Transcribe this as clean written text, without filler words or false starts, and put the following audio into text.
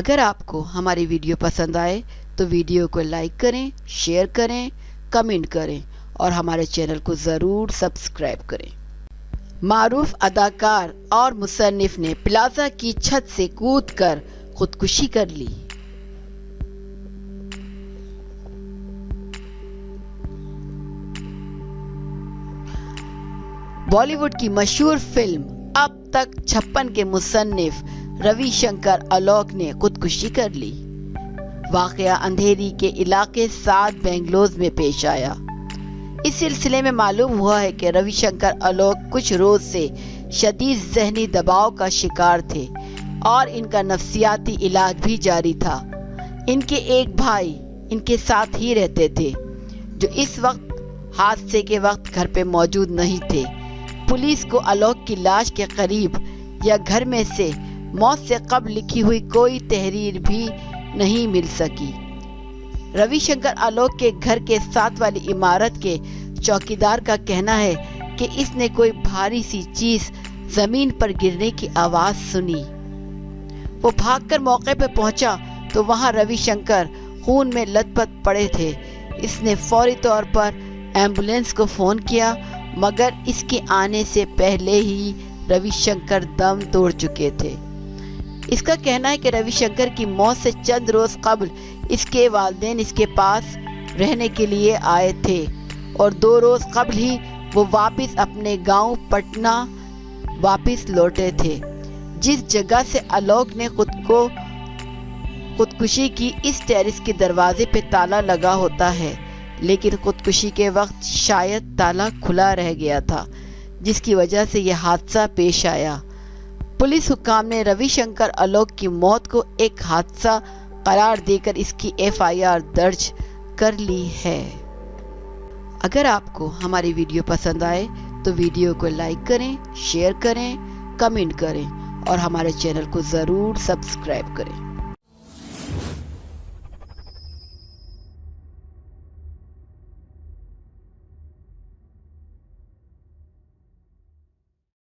اگر آپ کو ہماری ویڈیو پسند آئے تو ویڈیو کو لائک کریں، شیئر کریں، کمنٹ کریں اور ہمارے چینل کو ضرور سبسکرائب کریں۔ معروف اداکار اور مصنف نے پلازا کی چھت سے کود کر خودکشی کر لی۔ بالی ووڈ کی مشہور فلم اب تک 56 کے مصنف روی شنکر آلوک نے خودکشی کر لی۔ واقعہ اندھیری کے علاقے 7 بنگلوز میں پیش آیا۔ اس سلسلے میں معلوم ہوا ہے کہ روی شنکر آلوک کچھ روز سے شدید ذہنی دباؤ کا شکار تھے اور ان کا نفسیاتی علاج بھی جاری تھا۔ ان کے ایک بھائی ان کے ساتھ ہی رہتے تھے جو اس وقت حادثے کے وقت گھر پہ موجود نہیں تھے۔ پولیس کو آلوک کی لاش کے قریب یا گھر میں سے موت سے قبل لکھی ہوئی کوئی تحریر بھی نہیں مل سکی۔ روی شنکر آلوک کے گھر کے ساتھ والی عمارت کے چوکیدار کا کہنا ہے کہ اس نے کوئی بھاری سی چیز زمین پر گرنے کی آواز سنی۔ وہ بھاگ کر موقع پہ پہنچا تو وہاں روی شنکر خون میں لت پت پڑے تھے۔ اس نے فوری طور پر ایمبولینس کو فون کیا مگر اس کے آنے سے پہلے ہی روی شنکر دم توڑ چکے تھے۔ اس کا کہنا ہے کہ روی شنکر کی موت سے چند روز قبل اس کے والدین اس کے پاس رہنے کے لیے آئے تھے اور 2 روز قبل ہی وہ واپس اپنے گاؤں پٹنہ واپس لوٹے تھے۔ جس جگہ سے آلوک نے خودکشی کی اس ٹیرس کے دروازے پہ تالا لگا ہوتا ہے، لیکن خودکشی کے وقت شاید تالا کھلا رہ گیا تھا جس کی وجہ سے یہ حادثہ پیش آیا۔ پولیس حکام نے روی شنکر آلوک کی موت کو ایک حادثہ قرار دے کر اس کی FIR درج کر لی ہے۔ اگر آپ کو ہماری ویڈیو پسند آئے تو ویڈیو کو لائک کریں، شیئر کریں، کمنٹ کریں اور ہمارے چینل کو ضرور سبسکرائب کریں۔